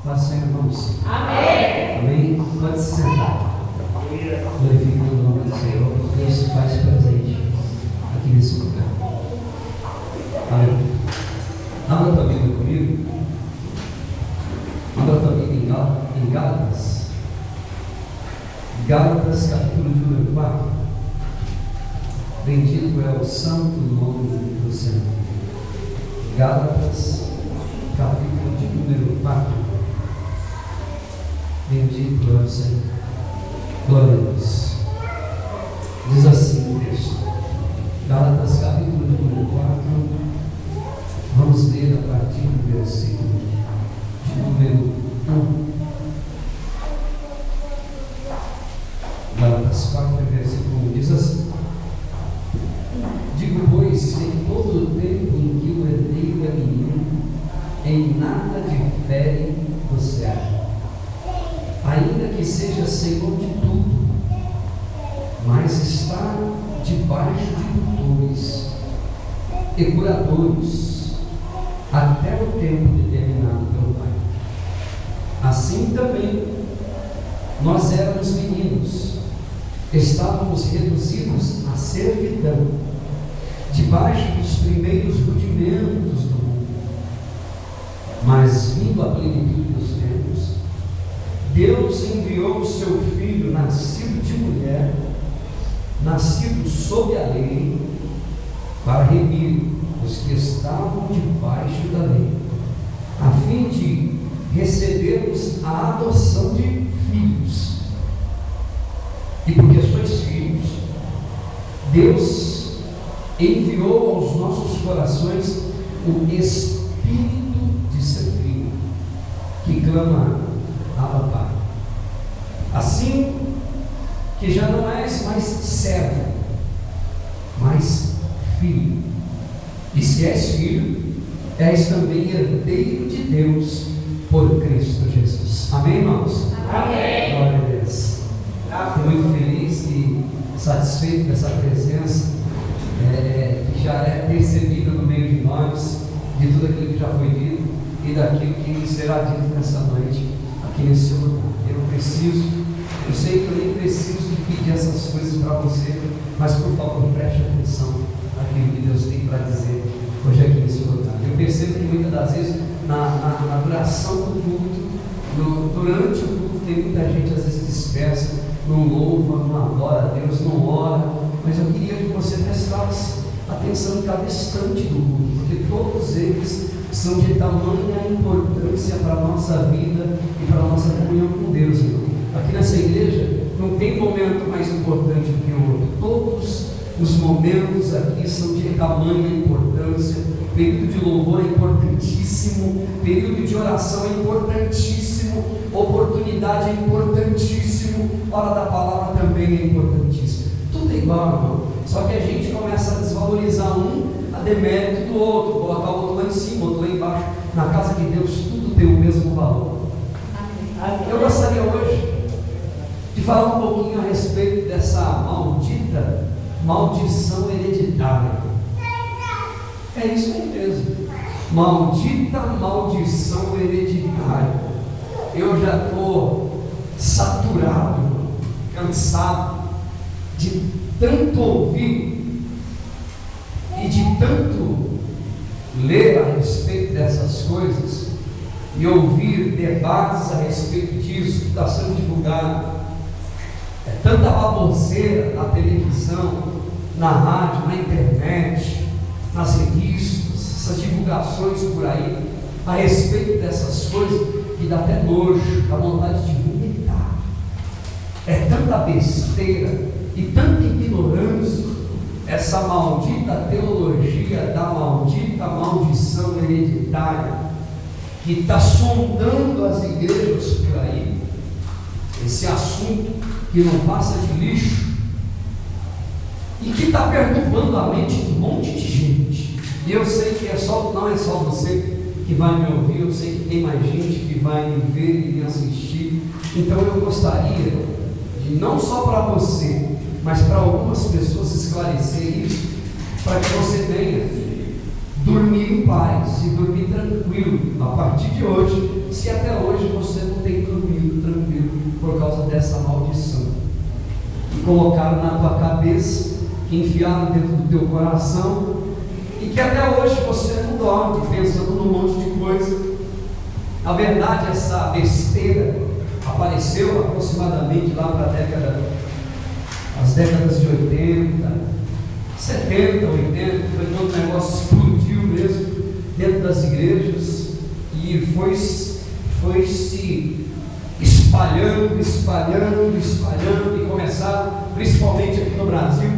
Faça, irmãos. Amém. Amém? Pode se sentar. Glorificando o nome do Senhor. Deus se faz presente aqui nesse lugar. Amém. Abra a tua Bíblia comigo. Abra a tua Bíblia em Gálatas. Gálatas, capítulo de número 4. Bendito é o santo nome do Senhor. Gálatas, capítulo de número 4. Bendito é o Senhor. Glória a Deus. Diz assim o texto. Gálatas, capítulo de número 4. Vamos ler a partir do versículo de número 1. Gálatas 4, versículo 1. Diz assim: digo, pois, que em todo o tempo em que o herdeiro é menino, em nada difere do servo, ainda que seja senhor de tudo, mas está debaixo de tutores e curadores, até o tempo determinado pelo Pai. Assim também nós éramos meninos, estávamos reduzidos à servidão, debaixo dos primeiros rudimentos do mundo. Mas, vindo a plenitude dos tempos, Deus enviou o seu Filho, nascido de mulher, nascido sob a lei, para remir os que estavam debaixo da lei, a fim de recebermos a adoção de filhos. E porque sois filhos, Deus enviou aos nossos corações o Espírito de seu Filho, que clama: Abba, Pai. Assim que já não és mais servo, mas filho. E se és filho, és também herdeiro de Deus por Cristo Jesus. Amém, irmãos? Amém. Glória a Deus. Estou muito feliz e satisfeito dessa presença, que já é percebida no meio de nós, de tudo aquilo que já foi dito e daquilo que será dito nessa noite, aqui nesse lugar. Eu sei que eu nem preciso de pedir essas coisas para você, mas por favor, preste atenção naquilo que Deus tem para dizer hoje aqui nesse lugar. Eu percebo que muitas das vezes, na duração do culto, durante o culto, tem muita gente às vezes dispersa, não louva, não adora a Deus, não ora, mas eu queria que você prestasse atenção em cada instante do culto, porque todos eles são de tamanha importância para a nossa vida e para a nossa comunhão com Deus, irmão. Aqui nessa igreja não tem momento mais importante do que o outro. Todos os momentos aqui são de tamanha importância. Período de louvor é importantíssimo, período de oração é importantíssimo, oportunidade é importantíssimo, hora da palavra também é importantíssimo. Tudo é igual, irmão. Só que a gente começa a desvalorizar um a demérito do outro, colocar o outro lá em cima, o outro lá embaixo. Na casa de Deus tudo tem o mesmo valor. Eu gostaria hoje de falar um pouquinho a respeito dessa maldita maldição hereditária. É isso aí mesmo. Maldita maldição hereditária. Eu já estou saturado, cansado de tanto ouvir e de tanto ler a respeito dessas coisas e ouvir debates a respeito disso que está sendo divulgado. Tanta baboseira na televisão, na rádio, na internet, nas revistas, essas divulgações por aí a respeito dessas coisas que dá até nojo, dá vontade de vomitar. É tanta besteira e tanta ignorância, essa maldita teologia da maldita maldição hereditária que está sondando as igrejas por aí. Esse assunto que não passa de lixo e que está perturbando a mente de um monte de gente. E eu sei que não é só você que vai me ouvir, eu sei que tem mais gente que vai me ver e me assistir. Então eu gostaria de, não só para você, mas para algumas pessoas, esclarecer isso, para que você venha dormir em paz e dormir tranquilo a partir de hoje, se até hoje você colocaram na tua cabeça, que enfiaram dentro do teu coração, e que até hoje você não dorme pensando num monte de coisa. Na verdade, essa besteira apareceu aproximadamente lá para as décadas de 80, 70, 80, foi quando o negócio explodiu mesmo dentro das igrejas e foi se espalhando, e começaram, principalmente aqui no Brasil,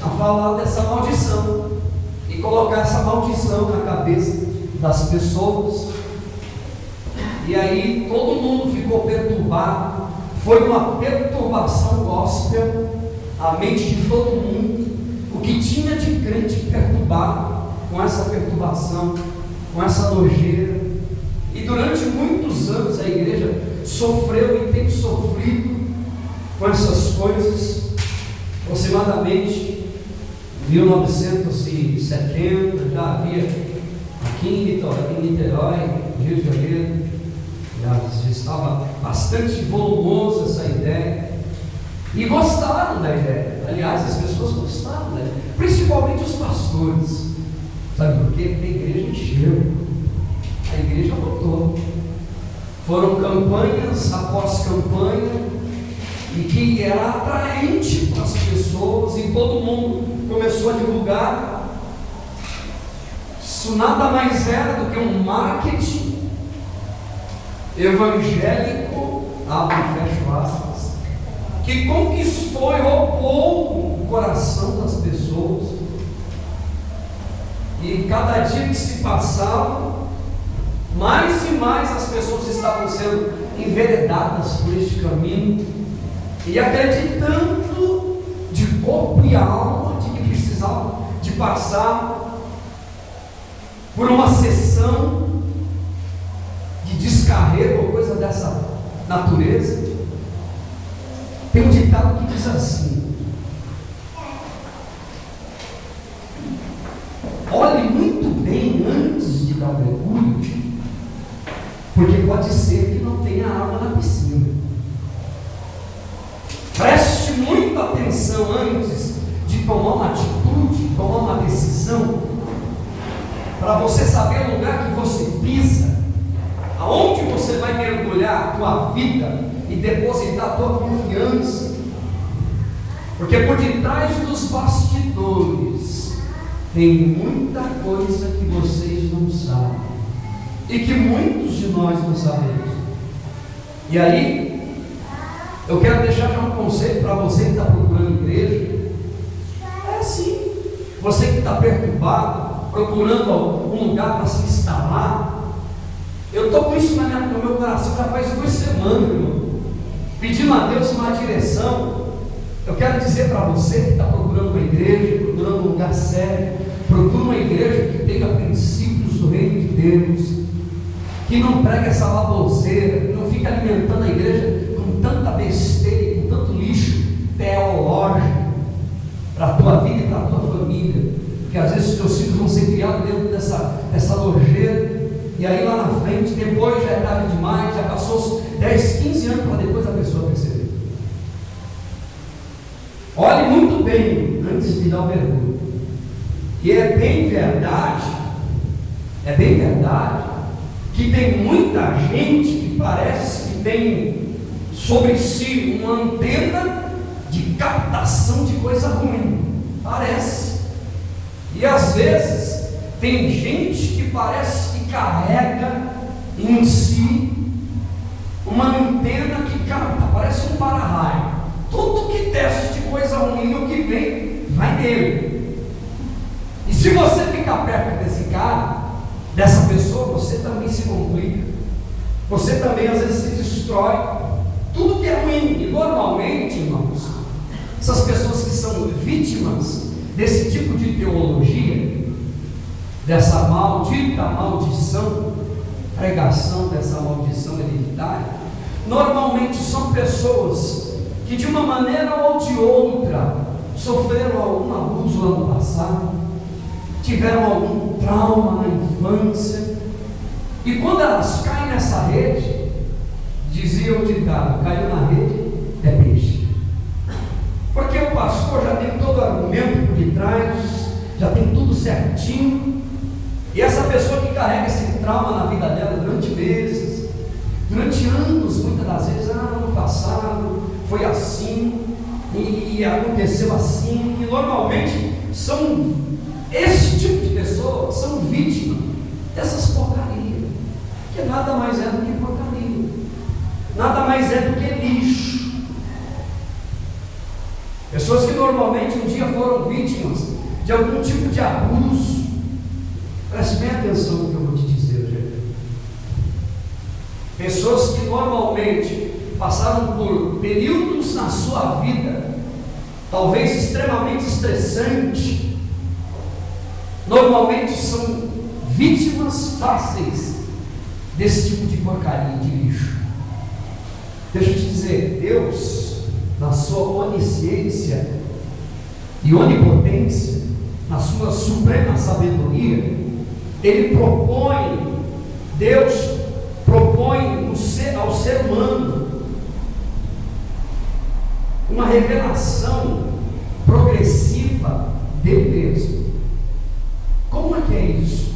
a falar dessa maldição e colocar essa maldição na cabeça das pessoas. E aí todo mundo ficou perturbado, foi uma perturbação gospel, a mente de todo mundo, o que tinha de crente perturbado com essa perturbação, com essa nojeira. E durante muitos anos a igreja sofreu e tem sofrido com essas coisas. Aproximadamente 1970 já havia aqui em Niterói, Rio de Janeiro, já estava bastante volumosa essa ideia, e gostaram da ideia. Aliás, as pessoas gostaram da ideia, principalmente os pastores. Sabe por quê? Porque a igreja encheu, a igreja lotou. Foram campanhas após campanha, e que era atraente para as pessoas, e todo mundo começou a divulgar. Isso nada mais era do que um marketing evangélico, abre e fecha aspas, que conquistou e roubou o coração das pessoas. E cada dia que se passava, mais e mais as pessoas estavam sendo enveredadas por este caminho, e acreditando de corpo e alma de que precisavam de passar por uma sessão de descarrego ou coisa dessa natureza. Tem um ditado que diz assim: olhe muito bem antes de dar o mergulho, porque pode ser que não tenha água na piscina. Preste muita atenção antes de tomar uma atitude, tomar uma decisão, para você saber o lugar que você pisa, aonde você vai mergulhar a tua vida e depositar a tua confiança. Porque por detrás dos bastidores tem muita coisa que vocês não sabem, e que muitos de nós não sabemos. E aí eu quero deixar já um conselho para você que está procurando igreja. É assim, você que está perturbado, procurando um lugar para se instalar. Eu estou com isso no meu coração já faz 2 semanas, irmão, pedindo a Deus uma direção. Eu quero dizer para você que está procurando uma igreja, procurando um lugar sério, procura uma igreja que tenha princípios do reino de Deus, que não prega essa baboseira, que não fica alimentando a igreja com tanta besteira, com tanto lixo teológico para a tua vida e para a tua família, porque às vezes os teus filhos vão ser criados dentro dessa nojeira, e aí lá na frente, depois já é tarde demais, já passou 10, 15 anos para depois a pessoa perceber. Olhe muito bem antes de dar o mergulho. E é bem verdade que tem muita gente que parece que tem sobre si uma antena de captação de coisa ruim, parece. E às vezes tem gente que parece que carrega em si uma antena que capta, parece um para-raio. Tudo que desce de coisa ruim, o que vem, vai nele. E se você ficar perto desse cara, dessa pessoa, você também se complica. Você também às vezes se destrói. Tudo que é ruim. E normalmente, irmãos, essas pessoas que são vítimas desse tipo de teologia, dessa maldita maldição, pregação dessa maldição hereditária, normalmente são pessoas que de uma maneira ou de outra sofreram algum abuso lá no passado, tiveram algum trauma na infância, e quando elas caem nessa rede, dizia o ditado: caiu na rede é peixe. Porque pastor já tem todo o argumento por detrás, já tem tudo certinho, e essa pessoa que carrega esse trauma na vida dela durante meses, durante anos, muitas das vezes, no passado foi assim, e aconteceu assim, e normalmente são esse tipo de pessoas, são vítimas dessas porcarias, que nada mais é do que porcaria, nada mais é do que lixo. Pessoas que normalmente um dia foram vítimas de algum tipo de abuso. Preste bem atenção no que eu vou te dizer, gente. Pessoas que normalmente passaram por períodos na sua vida, talvez extremamente estressantes, normalmente são vítimas fáceis desse tipo de porcaria, de lixo. Deixa eu te dizer, Deus, na sua onisciência e onipotência, na sua suprema sabedoria, Deus propõe ao ser humano uma revelação progressiva dele mesmo. Como é que é isso?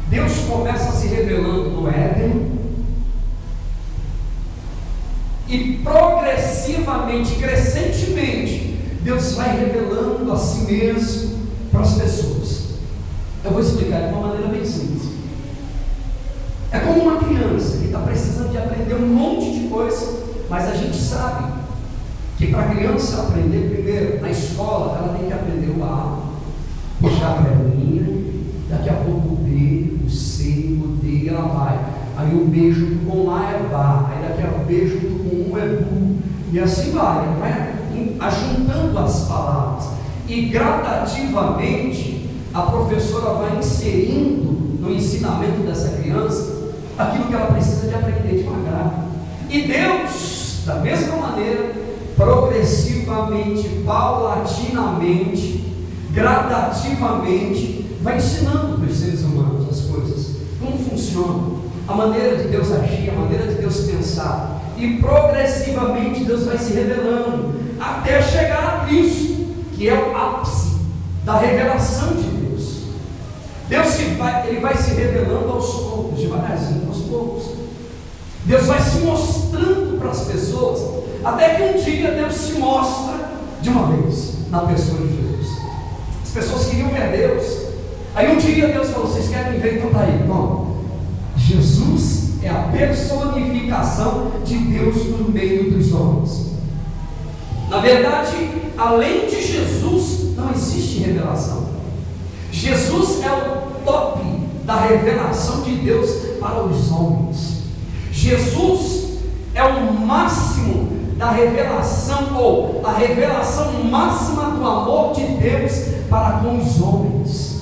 Deus começa se revelando no Éden, e progressivamente, crescentemente, Deus vai revelando a si mesmo para as pessoas. Eu vou explicar de uma maneira bem simples. É como uma criança que está precisando de aprender um monte de coisa, mas a gente sabe que para a criança aprender primeiro, na escola, ela tem que aprender o A, puxar a perninha, daqui a pouco o B, o C, o D, ela vai. Aí o B junto com A é Bá, aí daqui a pouco o B junto com U é Bu, e assim vai ajuntando as palavras, e gradativamente a professora vai inserindo no ensinamento dessa criança aquilo que ela precisa de aprender devagar. E Deus, da mesma maneira, progressivamente, paulatinamente, gradativamente, vai ensinando para os seres humanos as coisas, como funciona, a maneira de Deus agir, a maneira de Deus pensar, e progressivamente Deus vai se revelando, até chegar a Cristo, que é o ápice da revelação de Deus. Ele vai se revelando aos poucos, devagarzinho, aos poucos. Deus vai se mostrando para as pessoas, até que um dia Deus se mostra de uma vez, na pessoa de Jesus. As pessoas queriam ver Deus, aí um dia Deus falou: vocês querem ver? Então tá aí, bom. Jesus é a personificação de Deus no meio dos homens. Na verdade, além de Jesus, não existe revelação. Jesus é o top da revelação de Deus para os homens. Jesus é o máximo da revelação, ou a revelação máxima do amor de Deus para com os homens.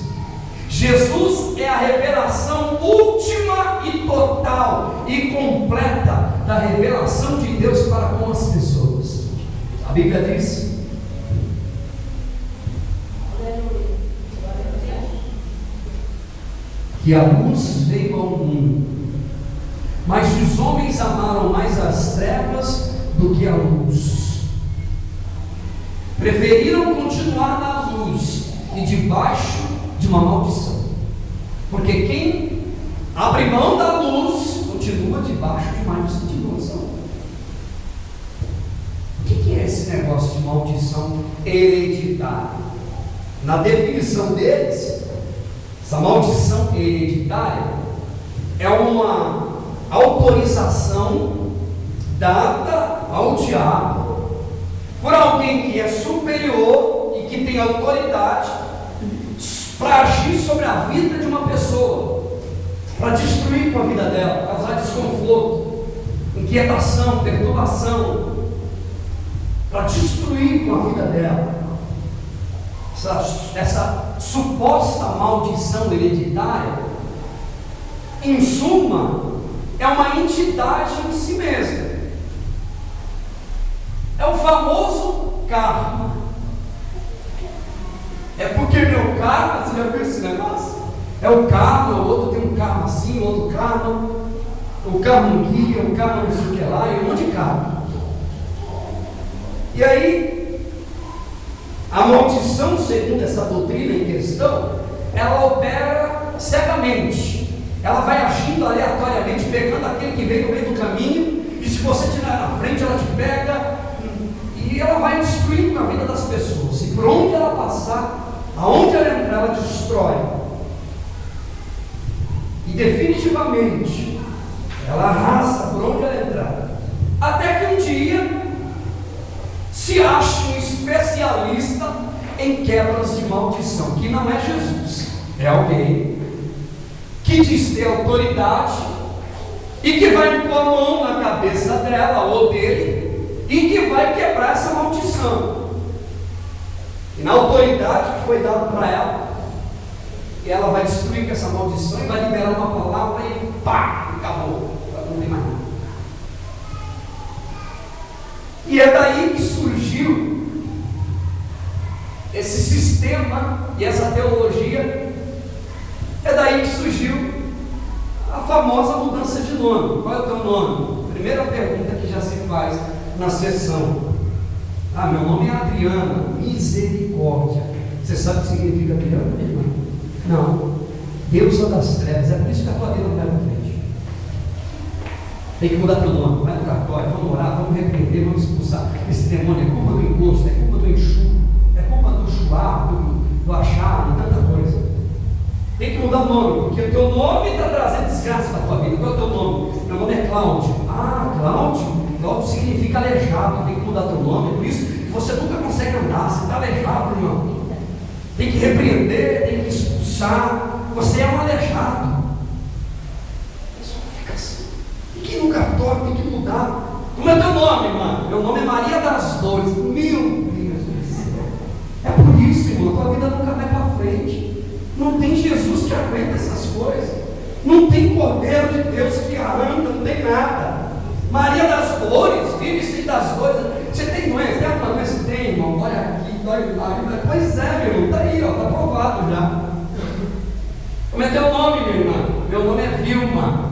Jesus é a revelação última e total e completa da revelação de Deus para com as pessoas. A Bíblia diz que a luz veio ao mundo, mas os homens amaram mais as trevas do que a luz, preferiram continuar na luz e debaixo de uma maldição, porque quem abre mão da luz continua debaixo de maldição. O que é esse negócio de maldição hereditária? Na definição deles, essa maldição hereditária é uma autorização dada ao diabo por alguém que é superior e que tem autoridade para agir sobre a vida de uma pessoa, para destruir com a vida dela, causar desconforto, inquietação, perturbação, para destruir com a vida dela. Essa suposta maldição hereditária, em suma, é uma entidade em si mesma. É o famoso karma. É porque meu karma, você já viu esse negócio? É o karma, o outro tem um karma assim, o outro karma, o karma guia, o karma não sei o que lá, e um monte de karma. E aí, A maldição, segundo essa doutrina em questão, ela opera cegamente. Ela vai agindo aleatoriamente, pegando aquele que vem no meio do caminho, e se você estiver na frente, ela te pega, e ela vai destruindo a vida das pessoas. E por onde ela passar, aonde ela entrar, ela destrói. E definitivamente, ela arrasa por onde ela entrar. Até que um dia se acha um especialista em quebras de maldição, que não é Jesus, é alguém que diz ter autoridade e que vai pôr a mão na cabeça dela ou dele e que vai quebrar essa maldição. E na autoridade que foi dada para ela, ela vai destruir com essa maldição e vai liberar uma palavra e pá, acabou, não tem mais nada. E é daí que surgiu esse sistema e essa teologia. É daí que surgiu a famosa mudança de nome. Qual é o teu nome? Primeira pergunta que já se faz na sessão. Meu nome é Adriana. Misericórdia. Você sabe o que significa Adriana, minha irmã? Não. Deusa das trevas. É por isso que a tua vida não vai para frente. Tem que mudar teu nome. Vai no cartório, vamos orar, vamos repreender, vamos expulsar esse demônio. É culpa do encosto, é culpa do enxurro, é culpa do chuá, do achado, tanta coisa. Tem que mudar o nome, porque o teu nome está trazendo desgraça para a tua vida. Qual é o teu nome? Meu nome é Cláudio. Cláudio? Cláudio significa aleijado. Tem que mudar teu nome. Por isso que você nunca consegue andar. Você está aleijado, irmão. Tem que repreender, tem que expulsar. Você é um aleijado. Isso fica assim. Tem que ir no cartório, tem que mudar. Como é teu nome, irmão? Meu nome é Maria das Dores. Meu Deus do céu. É por isso, irmão, tua vida nunca vai para frente. Não tem Jesus que aguenta essas coisas. Não tem Cordeiro de Deus que arranca, não tem nada. Maria das Dores, vive sem das dores. Você tem doença? Tem alguma doença? Tem, irmão. Dói aqui, dói lá. Pois é, meu irmão, está aí, está provado já. Como é teu nome, minha irmã? Meu nome é Vilma.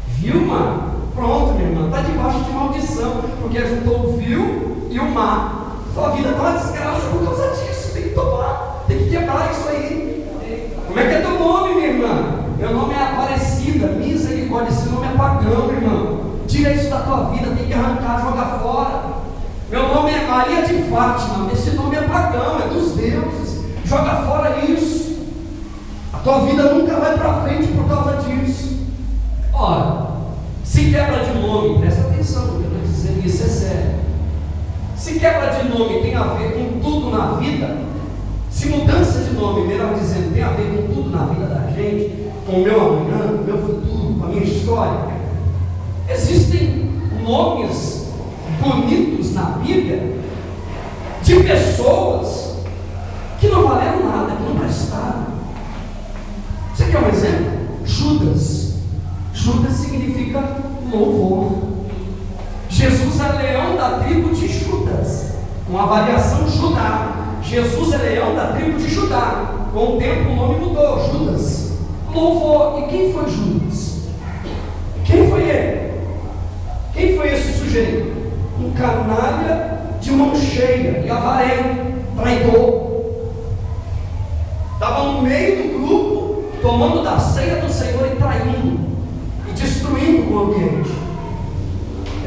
Vilma? Pronto, minha irmã, está debaixo de maldição, porque juntou o vil e o mar. Sua vida está uma desgraça por causa disso. Tem que tomar, tem que quebrar isso aí. Como é que é teu nome, minha irmã? Meu nome é Aparecida. Misericórdia, esse nome é pagão, irmão. Tira isso da tua vida, tem que arrancar, jogar fora. Meu nome é Maria de Fátima. Esse nome é pagão, é dos deuses. Joga fora isso. A tua vida nunca vai para frente por causa disso. Ora, se quebra de nome, presta atenção no que eu estou dizendo, isso é sério. Se quebra de nome tem a ver com tudo na vida, se mudança de nome, melhor dizendo, tem a ver com tudo na vida da gente, com o meu amanhã, com o meu futuro, com a minha história, existem nomes bonitos na Bíblia de pessoas que não valeram nada, que não prestaram. Você quer um exemplo? Judas. Judas significa louvor. Jesus é leão da tribo de Judas, com a variação Judá. Jesus é leão da tribo de Judá. Com o tempo o nome mudou, Judas. Louvor. E quem foi Judas? Quem foi ele? Quem foi esse sujeito? Um canalha de mão cheia e avarento, traidor. Estava no meio do grupo, tomando da ceia do Senhor e traindo, e destruindo o ambiente.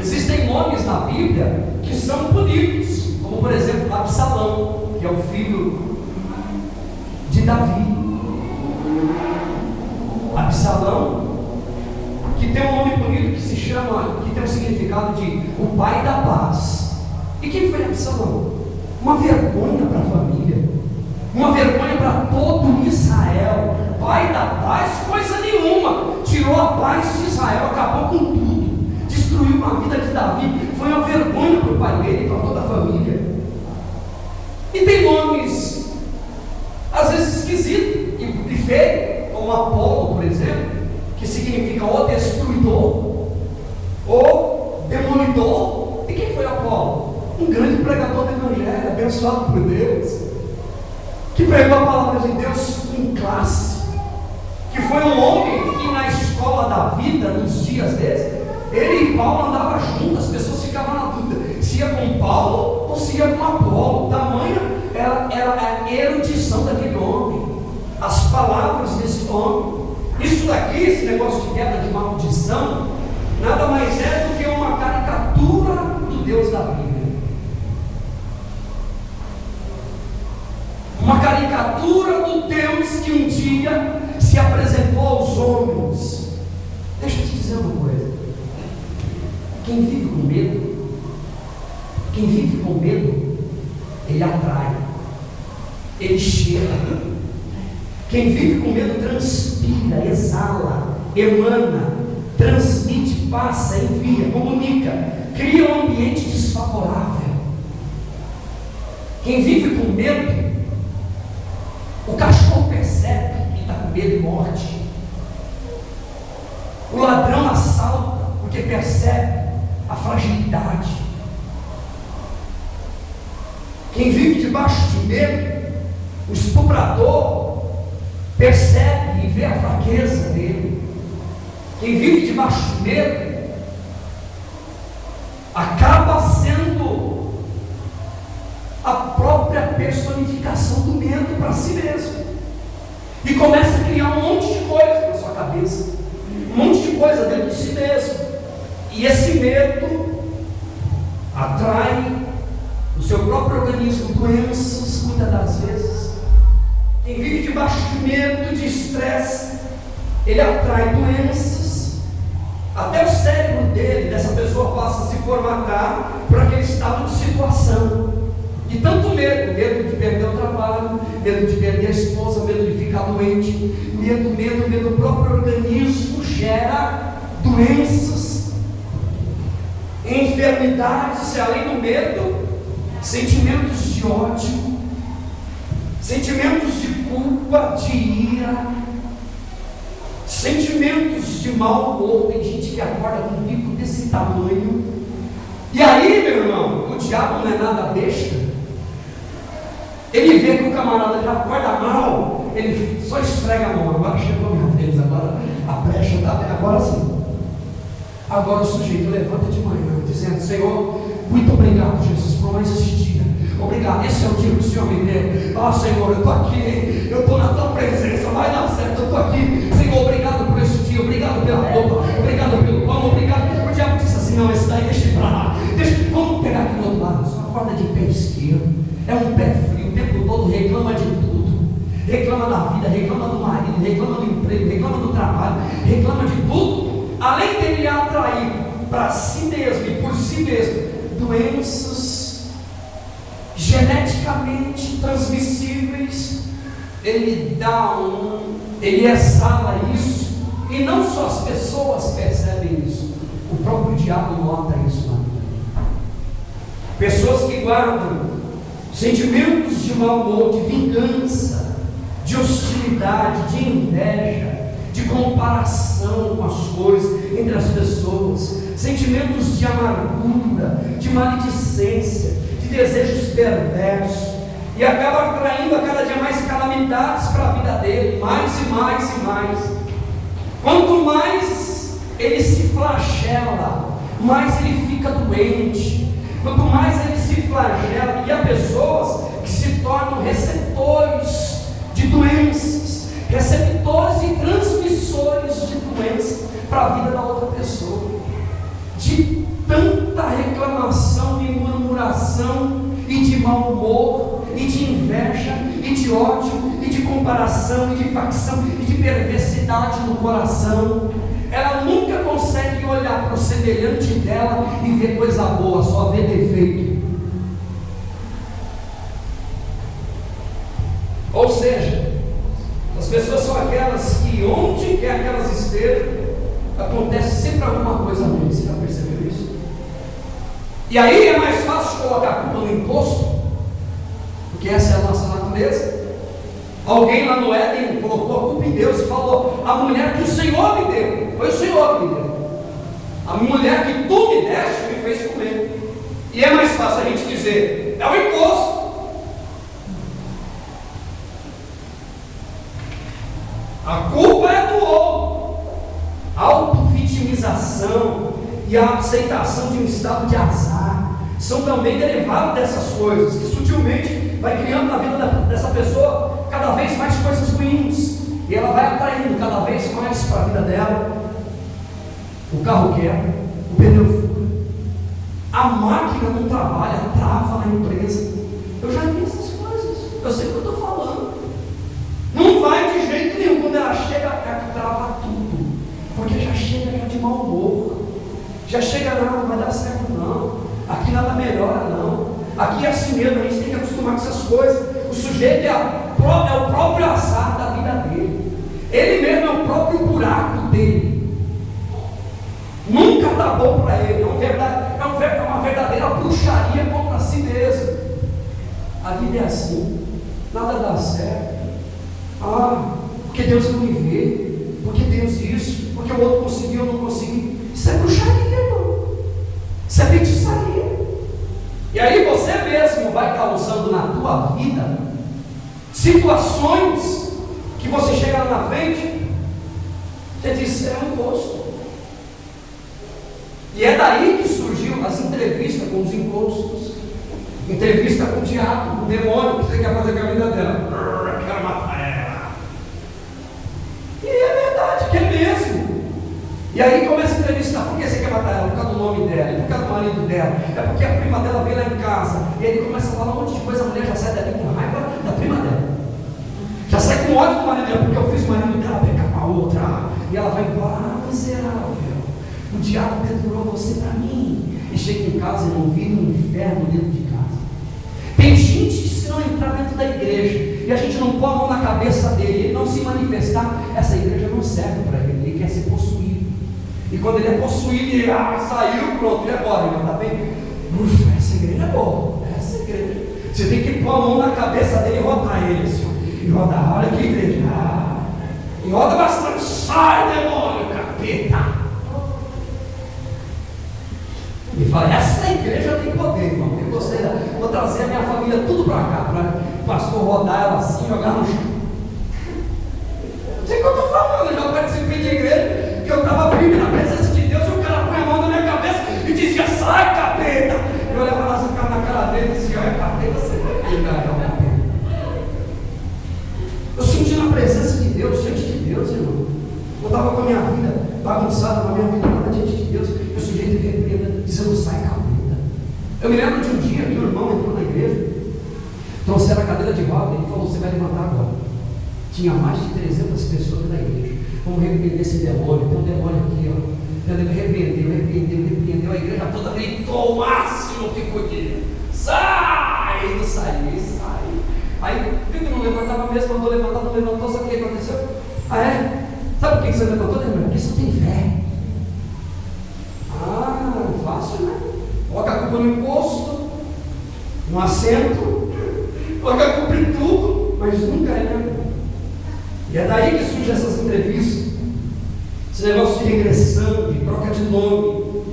Existem nomes na Bíblia que são bonitos, como por exemplo Absalão, que é o filho de Davi. Absalão, que tem um nome bonito que se chama, que tem o significado de o pai da paz. E quem foi Absalão? Uma vergonha para a família, uma vergonha para todo Israel. Pai da paz, coisa nenhuma, tirou a paz de Israel, acabou com tudo, destruiu a vida de Davi, foi uma vergonha para o pai dele e para toda a família. E tem nomes, às vezes esquisitos e feios, como Apolo, por exemplo, que significa o destruidor, ou demolidor. E quem foi Apolo? Um grande pregador do Evangelho, abençoado por Deus, que pregou a palavra de Deus com classe, que foi um homem que na escola da vida, nos dias desses, ele e Paulo andavam juntos, as pessoas ficavam na dúvida, se ia com Paulo ou se ia com Apolo. Tamanha era palavras desse homem. Isso daqui, esse negócio de quebra de maldição, nada mais é do que uma caricatura do Deus da Bíblia. Uma caricatura do Deus que um dia se apresentou aos homens. Deixa eu te dizer uma coisa. Quem vive com medo, ele atrai, ele cheira. Quem vive com medo transpira, exala, emana, transmite, passa, envia, comunica, cria um ambiente desfavorável. Quem vive com medo, o cachorro percebe que está com medo e morde. O ladrão assalta porque percebe a fragilidade. Quem vive debaixo de medo, o estuprador percebe e vê a fraqueza dele. Quem vive debaixo de medo acaba sendo a própria personificação do medo para si mesmo, e começa a criar um monte de coisa na sua cabeça, um monte de coisa dentro de si mesmo, e esse medo atrai no seu próprio organismo doenças, muitas das vezes. Quem vive debaixo de medo, de estresse, ele atrai doenças. Até o cérebro dele, dessa pessoa, passa a se formatar para aquele estado de situação. De tanto medo de perder o trabalho, medo de perder a esposa, medo de ficar doente, medo, o próprio organismo gera doenças, enfermidades, e além do medo, sentimentos de ódio, sentimentos de culpa, de ira, sentimentos de mau humor. Tem gente que acorda com um bico desse tamanho. E aí, meu irmão, o diabo não é nada besta. Ele vê que o camarada já acorda mal, ele só esfrega a mão. Agora chegou a minha vez, agora a brecha está bem, agora sim. Agora o sujeito levanta de manhã, dizendo: Senhor, muito obrigado, Jesus, por mais esse dia. Obrigado, esse é o dia que o Senhor me deu. Ah, Senhor, eu estou aqui, eu estou na tua presença, vai dar certo, eu estou aqui. Senhor, obrigado por esse dia, obrigado pela roupa, obrigado pelo pão, obrigado. O diabo disse assim: não, esse daí deixa pra lá, vamos pegar aqui do outro lado. Só acorda de pé esquerdo, é um pé frio, o tempo todo reclama de tudo, reclama da vida, reclama do marido, reclama do emprego, reclama do trabalho, reclama de tudo. Além dele atrair para si mesmo e por si mesmo doenças geneticamente transmissíveis, ele exala isso, e não só as pessoas percebem isso, o próprio diabo nota isso na vida. Pessoas que guardam sentimentos de mau humor, de vingança, de hostilidade, de inveja, de comparação com as coisas entre as pessoas, sentimentos de amargura, de maledicência, de desejos perversos, e acaba atraindo a cada dia mais calamidades para a vida dele, mais e mais e mais. Quanto mais ele se flagela, mais ele fica doente. Quanto mais ele se flagela, e há pessoas que se tornam receptores de doenças, receptores e transmissores de doenças para a vida da outra pessoa, de tanta reclamação e murmuração, e de mau humor, e de inveja, e de ódio, e de comparação, e de facção, e de perversidade no coração. Ela nunca consegue olhar para o semelhante dela e ver coisa boa, só vê defeito. Ou seja, as pessoas são aquelas que, onde quer que elas estejam, acontece sempre alguma coisa ruim. Você já percebeu isso? E aí é mais fácil colocar a culpa no imposto, porque essa é a nossa natureza. Alguém lá no Éden colocou a culpa em Deus e falou: a mulher que o Senhor me deu, foi o Senhor que me deu. A mulher que tu me deste me fez comer. E é mais fácil a gente dizer: é o imposto. A culpa é do outro. A auto-vitimização e a aceitação de um estado de azar são também derivados dessas coisas, que sutilmente vai criando na vida dessa pessoa cada vez mais coisas ruins. E ela vai atraindo cada vez mais para a vida dela. O carro quebra, o pneu fura, a máquina não trabalha, trava na empresa. Eu já vi essas coisas, eu sei o que eu estou falando. Não vai de jeito nenhum. Quando ela chega, ela trava tudo, porque já chega já de mau humor, já chega, não vai dar certo não, aqui nada melhora não, aqui é assim mesmo, a gente tem que acostumar com essas coisas. O sujeito é o próprio azar da vida dele, ele mesmo é o próprio buraco dele. Nunca está bom para ele, é uma verdadeira bruxaria contra si mesmo. A vida é assim, nada dá certo. Porque Deus não me vê, porque Deus isso, porque o outro conseguiu, eu não consegui. Isso é bruxaria, irmão. Isso é feitiçaria. E aí você mesmo vai causando na tua vida situações que você chega lá na frente, você diz, é um imposto. E é daí que surgiu as entrevistas com os encostos, entrevista com o diabo, com o demônio, que você quer fazer com a vida dela. Eu quero matar ela. E é verdade, que é mesmo. E aí começa a entrevistar, por que você quer matar ela? Por causa do nome dela, por causa do marido dela, é porque a prima dela veio lá em casa. E ele começa a falar um monte de coisa, a mulher já sai dali com raiva da prima dela. Já sai com ódio do marido dela, porque eu fiz o marido dela pegar com a outra. E ela vai embora, miserável. O diabo pendurou você para mim. E chega em casa e não vira um inferno dentro de casa. Tem gente que, se não entrar dentro da igreja e a gente não pôr a mão na cabeça dele, ele não se manifestar, essa igreja não serve para ele, ele quer ser possuído. E quando ele é possuído, ele saiu, pronto, e agora? Ele está bem? Ufa, essa igreja é boa, essa igreja. Você tem que pôr a mão na cabeça dele e rodar ele assim, e rodar, olha que igreja. E roda bastante, sai demônio, capeta. E fala, essa igreja tem poder, irmão. Eu gostei, vou trazer a minha família tudo para cá, para o pastor rodar ela assim, jogar no chão. Não sei o que eu estou falando, eu já participei de igreja, que eu estava firme na presença de Deus, e o cara põe a mão na minha cabeça e dizia, sai capeta. Eu olhava lá, ficava na cara dele e dizia, é capeta, você vai pegar, é o capeta. Eu senti na presença de Deus, diante de Deus, irmão. Eu estava com a minha vida bagunçada, com a minha vida nada diante de Deus, e o sujeito repreenda, dizendo, sai capeta. Eu me lembro de um dia que o irmão entrou na igreja, trouxeram a cadeira de roda, e ele falou, você vai levantar agora. Tinha mais de 300 pessoas na igreja. Vamos repreender esse demônio, tem um demônio aqui, ó. Ele repreendeu, a igreja toda gritou o máximo que podia. Sai! Não saiu, sai. Aí, por que não levantava mesmo? Mandou levantar, não levantou, sabe o que aconteceu? Sabe por que você levantou, demônio? Porque você tem fé. Fácil, né? Coloca a culpa no imposto, no assento, coloca a culpa em tudo, mas nunca é mesmo. E é daí que surgem essas entrevistas, esse negócio de regressão, de troca de nome,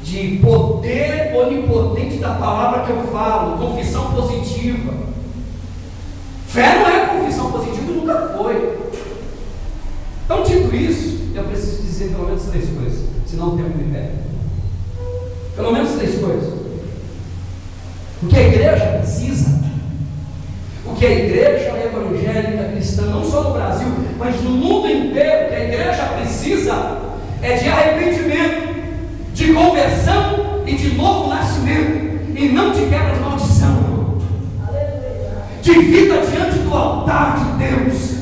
de poder onipotente da palavra que eu falo, confissão positiva. Fé não é confissão positiva, nunca foi. Então, dito isso, eu preciso dizer pelo menos 3 coisas, senão o tempo me pega. Pelo menos 3 coisas. O que a igreja precisa, o que a igreja evangélica cristã, não só no Brasil, mas no mundo inteiro, o que a igreja precisa é de arrependimento, de conversão e de novo nascimento, e não de quebra de maldição, de vida diante do altar de Deus,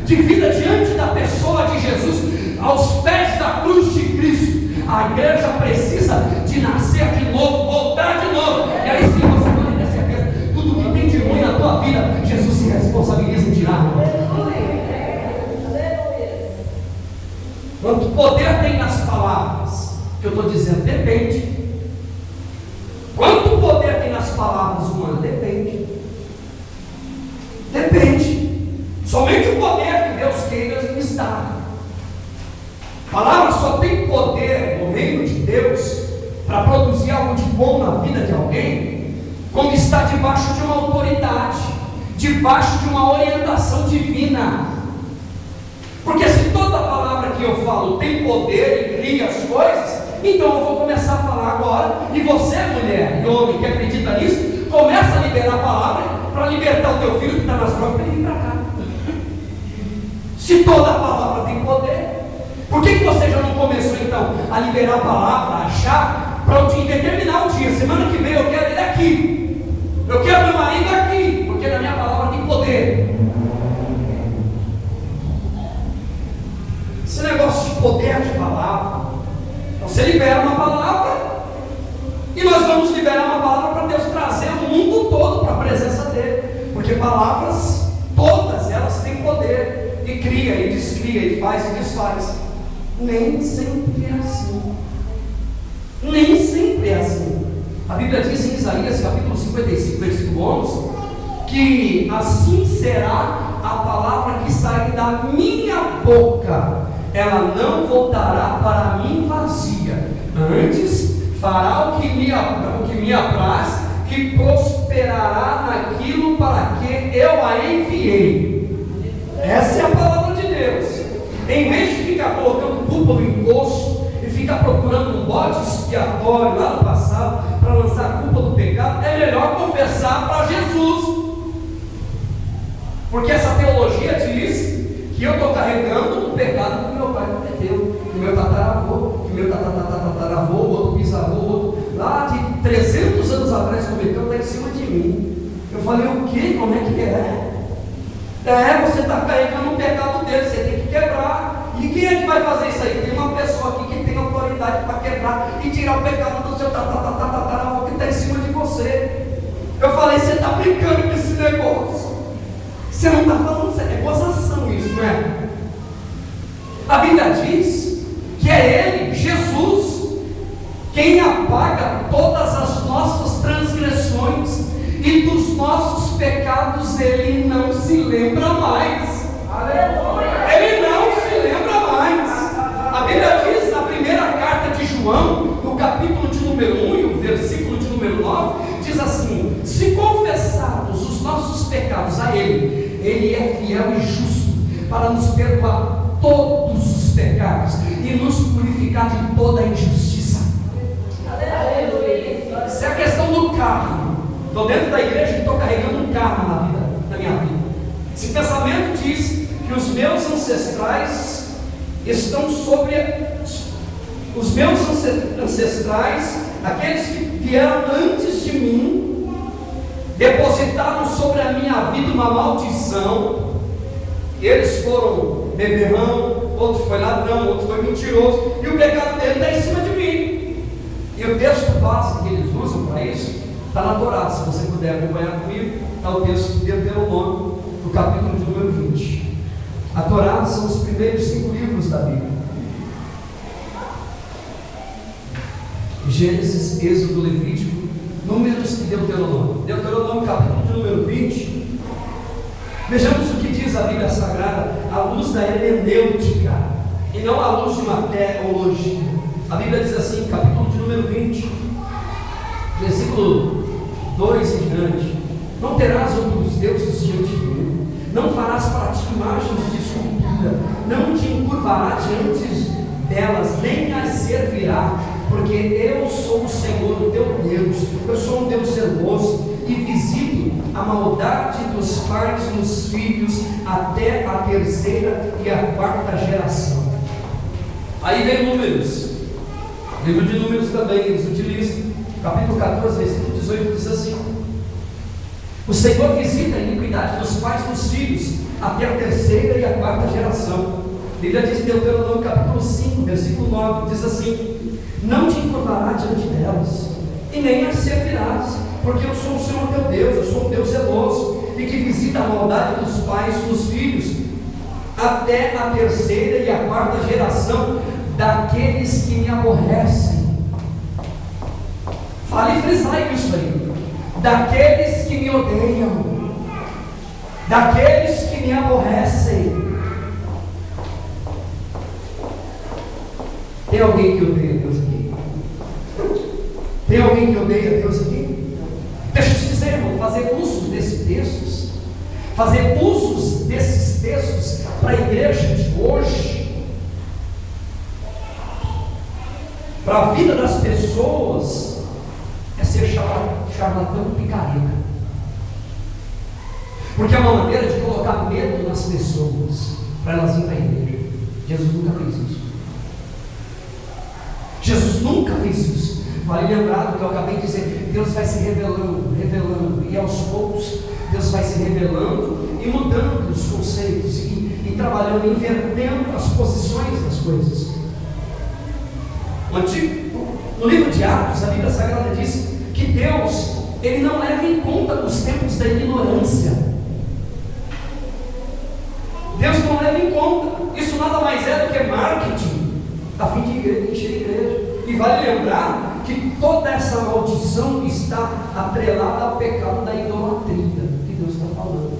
de vida diante da pessoa de Jesus, aos pés da cruz de Cristo. A igreja precisa de nascer de novo, voltar de novo, e aí sim você pode ter certeza, tudo que tem de ruim na tua vida, Jesus se responsabiliza em tirar. Quanto poder tem nas palavras que eu estou dizendo? Depende. Quanto poder tem nas palavras humanas? Depende. Somente o poder que Deus queira está. A palavra só tem poder no reino de Deus para produzir algo de bom na vida de alguém quando está debaixo de uma autoridade, debaixo de uma orientação divina. Porque se toda a palavra que eu falo tem poder e cria as coisas, então eu vou começar a falar agora, e você, mulher e homem que acredita nisso, começa a liberar a palavra para libertar o teu filho que está nas drogas para ele vir para cá. Se toda a palavra tem poder, por que você já não começou então a liberar a palavra, a achar, para determinar o dia? Semana que vem eu quero ele aqui, eu quero meu marido aqui, porque na minha palavra tem poder. Esse negócio de poder de palavra, então você libera uma palavra, e nós vamos liberar uma palavra para Deus trazer o mundo todo para a presença dele, porque palavras, todas elas têm poder, e cria, e descria, e faz e desfaz. Nem sempre é assim. Nem sempre é assim. A Bíblia diz em Isaías capítulo 55, versículo 11, que assim será a palavra que sair da minha boca, ela não voltará para mim vazia, antes fará o que me apraz, e prosperará naquilo para que eu a enviei. Essa é a palavra de Deus. Em vez de ficar colocando culpa no encosto e ficar procurando um bode expiatório lá no passado para lançar a culpa do pecado, é melhor confessar para Jesus. Porque essa teologia diz que eu estou carregando o pecado que meu pai cometeu, que meu tataravô, que meu tataravô, outro bisavô, outro, lá de 300 anos atrás cometeu, está em cima de mim. Eu falei, o quê? Como é que é? Você está carregando o pecado dele, você tem que quebrar. E quem é que vai fazer isso aí? Tem uma pessoa aqui que tem autoridade para quebrar e tirar o pecado do seu tataravô que está em cima de você. Eu falei, você está brincando com esse negócio. Você não está falando sério, é gozação isso, não é? A Bíblia diz que é Ele, Jesus, quem apaga todas as nossas transgressões, e dos nossos pecados Ele não se lembra mais. Aleluia. Ele não se lembra mais. A Bíblia diz na primeira carta de João, no capítulo de número 1 e o versículo de número 9, diz assim: se confessarmos os nossos pecados a Ele, Ele é fiel e justo para nos perdoar todos os pecados e nos purificar de toda a injustiça. Aleluia. Isso é a questão do carro. Estou dentro da igreja e estou carregando um carro na minha vida. Esse pensamento diz que os meus ancestrais estão sobre os meus ancestrais, aqueles que vieram antes de mim, depositaram sobre a minha vida uma maldição. Eles foram beberrão, outro foi ladrão, outro foi mentiroso, e o pecado dele está em cima de mim. E o texto base que eles usam para isso está na Torá. Se você puder acompanhar comigo, está o texto de Deuteronômio, no capítulo de número 20. A Torá são os primeiros 5 livros da Bíblia: Gênesis, Êxodo, Levítico, Números e Deuteronômio. Deuteronômio, capítulo de número 20. Vejamos o que diz a Bíblia Sagrada à luz da hermenêutica e não à luz de uma teologia. A Bíblia diz assim, capítulo de número 20, versículo 2 em diante: não terás outros deuses diante de mim, não farás para ti imagens de escultura, não te encurvarás diante delas, nem as servirá, porque eu sou o Senhor, o teu Deus. Eu sou um Deus zeloso e visito a maldade dos pais nos filhos até a 3ª e a 4ª geração. Aí vem Números, livro de Números também eles utilizam, capítulo 14, versículo 18, diz assim: o Senhor visita a iniquidade dos pais nos filhos até a 3ª e a 4ª geração. A Bíblia diz em Deuteronômio capítulo 5, versículo 9, diz assim: não te encurvarás diante delas, e nem as servirás, porque eu sou o Senhor teu Deus, eu sou um Deus zeloso, e que visita a maldade dos pais nos filhos, até a 3ª e a 4ª geração daqueles que me aborrecem. Fale frisar isso aí. Daqueles que me odeiam, daqueles que me aborrecem. Tem alguém que odeia Deus aqui? Tem alguém que odeia Deus aqui? Deixa eu te dizer, irmão, fazer uso desses textos, fazer usos desses textos para a igreja de hoje, para a vida das pessoas, é ser charlatão e picareta. Porque é uma maneira de colocar medo nas pessoas. para elas irem para a igreja. Jesus nunca fez isso. Jesus nunca fez isso. Vale lembrar do que eu acabei de dizer. Deus vai se revelando, e aos poucos Deus vai se revelando e mudando os conceitos e trabalhando, invertendo as posições das coisas. No livro de Atos, a Bíblia Sagrada diz que Deus, Ele não leva em conta os tempos da ignorância. Deus não leva em conta. Isso nada mais é do que marketing, a fim de encher a igreja. E vale lembrar que toda essa maldição está atrelada ao pecado da idolatria que Deus está falando.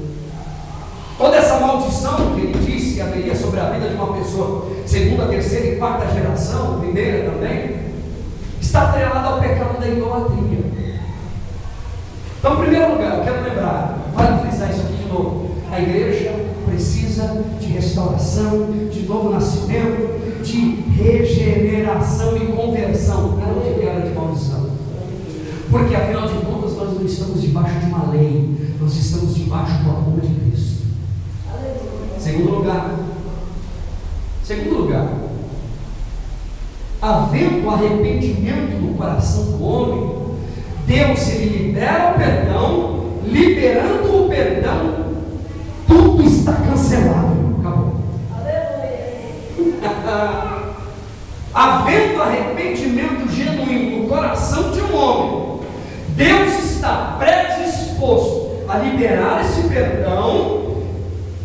Toda essa maldição que Ele disse que haveria sobre a vida de uma pessoa, segunda, terceira e quarta geração, primeira também, está atrelada ao pecado da idolatria. Então, em primeiro lugar, eu quero lembrar, vale frisar isso aqui de novo: a igreja precisa de restauração, de novo nascimento, de regeneração e conversão, não de quebra de maldição. Porque afinal de contas nós não estamos debaixo de uma lei, nós estamos debaixo do amor de Cristo. Segundo lugar, havendo arrependimento no coração do homem, Deus, Ele libera o perdão. Liberando o perdão, tudo está cancelado. Acabou. Havendo arrependimento genuíno no coração de um homem, Deus está predisposto a liberar esse perdão,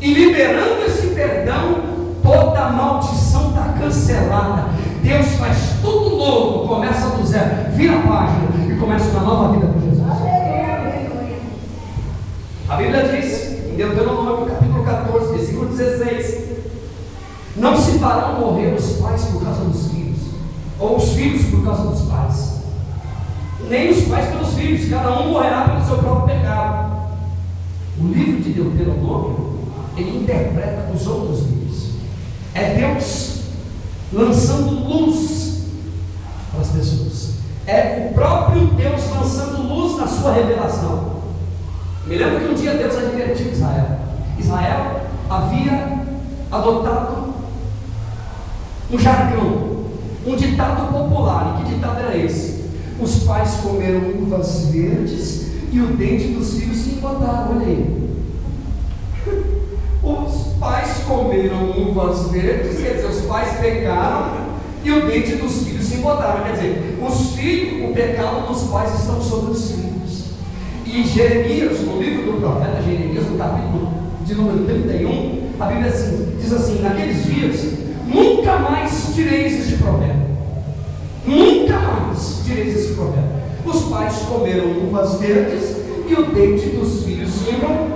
e liberando esse perdão, toda a maldição está cancelada. Deus faz tudo novo, começa do zero, vira a página e começa uma nova vida com Jesus. A Bíblia diz, em Deuteronômio capítulo 14, versículo 16: não se farão morrer os pais por causa dos filhos, ou os filhos por causa dos pais, nem os pais pelos filhos, cada um morrerá pelo seu próprio pecado. O livro de Deuteronômio, ele interpreta os outros livros. É Deus lançando luz para as pessoas. É o próprio Deus lançando luz na sua revelação. Me lembro que um dia Deus advertiu Israel. Israel havia adotado um jargão, um ditado popular. E que ditado era esse? Os pais comeram uvas verdes e o dente dos filhos se embotaram. Olha aí. Os pais comeram uvas verdes, quer dizer, os pais pecaram e o dente dos filhos se embotaram. Quer dizer, os filhos, o pecado dos pais estão sobre os filhos. E Jeremias, no livro do profeta Jeremias, no capítulo de número 31, a Bíblia diz assim: naqueles dias, nunca mais direis este provérbio. Nunca mais direis esse provérbio. Os pais comeram uvas verdes e o dente dos filhos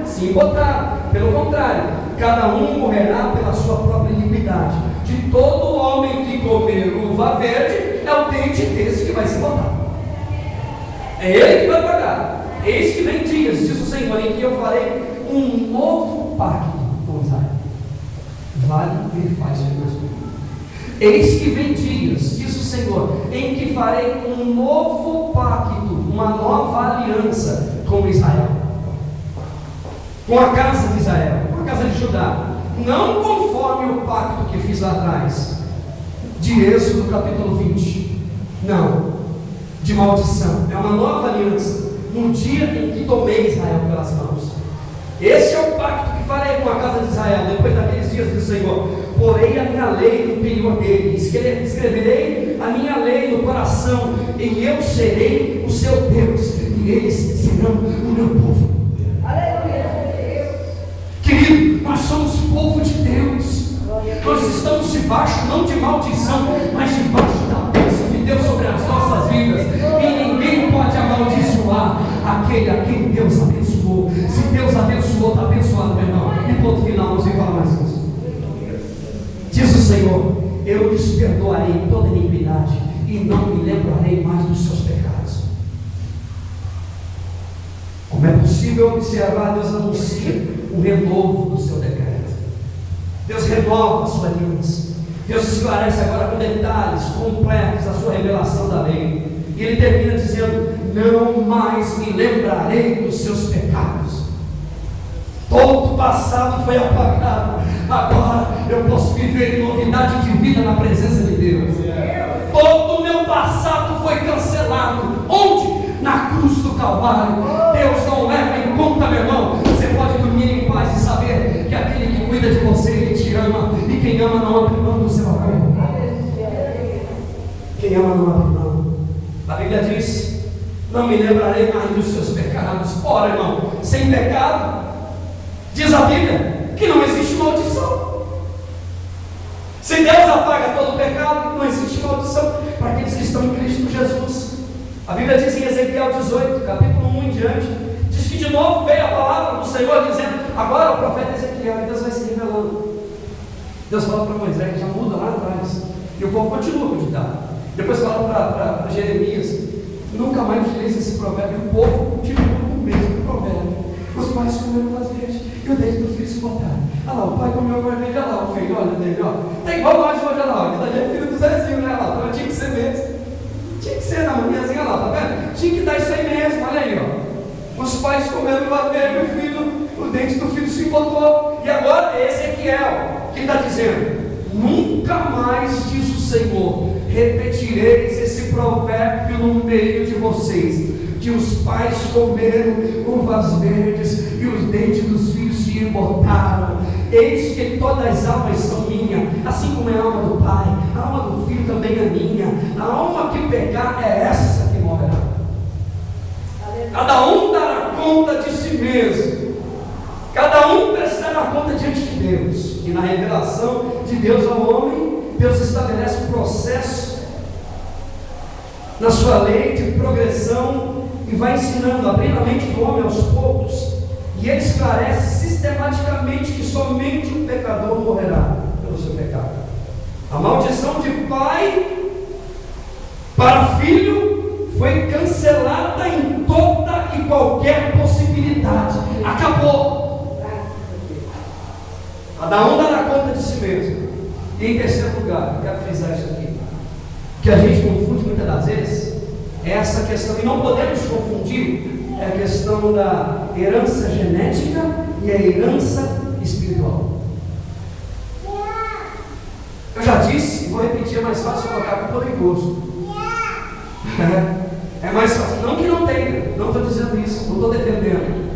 se embotaram. Pelo contrário, cada um morrerá pela sua própria iniquidade. De todo homem que comer uva verde, é o dente desse que vai se embotar. É ele que vai pagar. Eis que vem dias, diz o Senhor, em que eu farei um novo pacto com Israel. Vale e faz conosco. Eis que vem dias, diz o Senhor, em que farei um novo pacto, uma nova aliança com Israel, com a casa de Israel, com a casa de Judá, não conforme o pacto que fiz lá atrás, de Êxodo capítulo 20, não, de maldição. É uma nova aliança, no dia em que tomei Israel pelas mãos. Esse é o pacto que farei com a casa de Israel, depois daqueles dias do Senhor. Porei a minha lei no interior dele, escreverei a minha lei no coração, e eu serei o seu Deus, e eles serão o meu povo. Aleluia. Querido, nós somos povo de Deus. Nós estamos debaixo não de maldição, mas debaixo da bênção de Deus sobre as nossas vidas. E ninguém pode amaldiçoar aquele a quem Deus abençoou. Se Deus abençoou, está abençoado, meu irmão. E ponto final, não sei falar mais isso. Diz o Senhor: eu lhes perdoarei toda iniquidade e não me lembrarei mais dos seus pecados. Como é possível observar, Deus anuncia o renovo do seu decreto. Deus renova a sua aliança. Deus esclarece agora com detalhes completos a sua revelação da lei. E Ele termina dizendo: não mais me lembrarei dos seus pecados. Todo o passado foi apagado. Agora eu posso viver em novidade de vida na presença de Deus. Todo o meu passado foi cancelado. Onde? Na cruz do Calvário. Deus não leva em conta, meu irmão. Você pode dormir em paz e saber que aquele que cuida de você, Ele te ama. E quem ama não abre mão do seu amor. Quem ama não abre mão. A Bíblia diz: não me lembrarei mais dos seus pecados. Ora, irmão, sem pecado, diz a Bíblia que não existe maldição. Se Deus apaga todo o pecado, não existe maldição para aqueles que estão em Cristo Jesus. A Bíblia diz em Ezequiel 18, capítulo 1 em diante, diz que de novo veio a palavra do Senhor dizendo: agora o profeta Ezequiel, e Deus vai se revelando. Deus fala para Moisés, já muda lá atrás, e o povo continua a acreditar. Depois fala para Jeremias: nunca mais utilize esse provérbio. E o povo continua com o mesmo provérbio. Os pais comeram as vezes e o dedo do filho se botaram. Olha lá, o pai comeu o vermelho, olha lá, o filho, olha dele, ó. Tá igual nós hoje, olha lá, que é filho do Zezinho, né? Lá, então tinha que ser mesmo. Tinha que ser, não, minhazinha lá, tá vendo? Tinha que dar isso aí mesmo, olha aí, ó. Os pais comeram o vermelho, o filho, o dente do filho se botou. E agora é Ezequiel que está dizendo: nunca mais, diz o Senhor, repetireis esse provérbio no meio de vocês, que os pais comeram uvas verdes e os dentes dos filhos se embotaram. Eis que todas as almas são minhas, assim como é a alma do pai, a alma do filho também é minha. A alma que pecar é essa que morrerá. Cada um dará conta de si mesmo, cada um prestará conta diante de Deus. E na revelação de Deus ao homem, Deus estabelece um processo na sua lei de progressão e vai ensinando, abrindo a mente do homem aos poucos, e ele esclarece sistematicamente que somente o pecador morrerá pelo seu pecado. A maldição de pai para filho foi cancelada em toda e qualquer possibilidade. Acabou. Cada um dará conta de si mesmo. E em terceiro lugar, eu quero frisar isso aqui, que a gente confunde muitas das vezes, é essa questão, e não podemos confundir, é a questão da herança genética e a herança espiritual. Eu já disse, e vou repetir, é mais fácil colocar para o poderoso. É mais fácil, não que não tenha, não estou dizendo isso, não estou defendendo,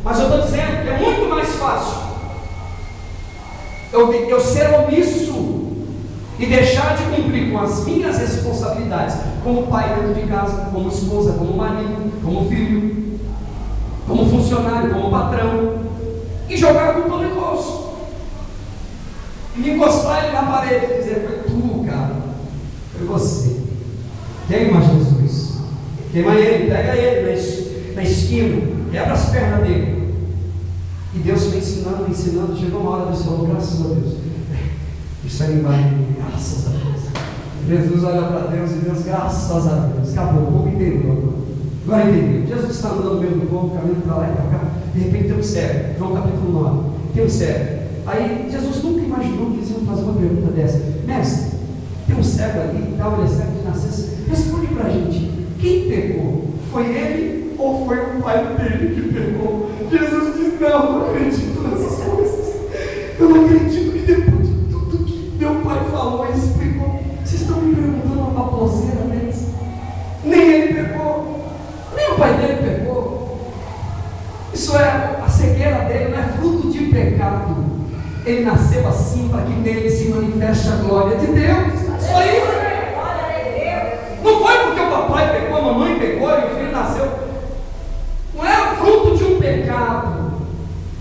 mas eu estou dizendo que é muito mais fácil eu ser omisso e deixar de cumprir com as minhas responsabilidades como pai dentro de casa, como esposa, como marido, como filho, como funcionário, como patrão, e jogar com o negócio e me encostar ele na parede e dizer: foi tu, cara, foi você. Queima Jesus, queima ele, pega ele na esquina, quebra as pernas dele. E Deus foi ensinando, chegou uma hora, Deus falou: graças a Deus, isso aí vai, graças a Deus. Jesus olha para Deus e Deus, graças a Deus, acabou, o povo entendeu agora entendeu. Jesus está andando no meio do povo, caminhando para lá e para cá, de repente tem um cego, João capítulo 9, tem um cego. Aí Jesus nunca imaginou que eles iam fazer uma pergunta dessa: mestre, tem um cego ali, tal, ele é cego de nascença, responde para a gente, quem pegou? Foi ele ou foi o pai dele que pegou? Jesus disse: não, eu não acredito nessas coisas. Eu não acredito que depois de tudo que meu pai falou e explicou, vocês estão me perguntando uma baboseira dessa? Nem ele pegou, nem o pai dele pegou. Isso é, a cegueira dele não é fruto de pecado. Ele nasceu assim para que nele se manifeste a glória de Deus. Só isso. Não foi porque o papai pegou, a mamãe pegou e o filho nasceu. Não é fruto de um pecado,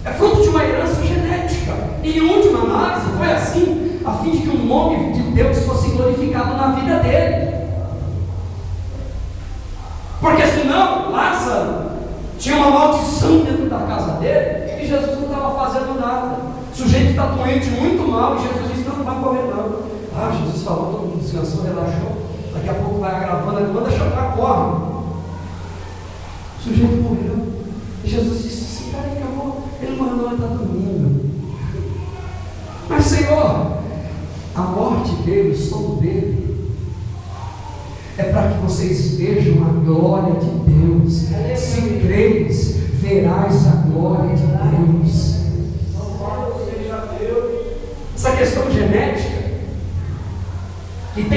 é fruto de uma herança genética. E em última análise foi assim, a fim de que o nome de Deus fosse glorificado na vida dele. Porque senão Lázaro tinha uma maldição dentro da casa dele e Jesus não estava fazendo nada. O sujeito está doente, muito mal, e Jesus disse: não vai correr não. Ah, Jesus falou, todo mundo descansou, relaxou, daqui a pouco vai agravando, manda chocar, corre. O sujeito morreu. E Jesus disse assim: peraí, acabou. Ele morreu, não, ele está dormindo. Mas Senhor, a morte dele, o sono dele, é para que vocês vejam a glória de Deus. Se creres, verás a glória de Deus.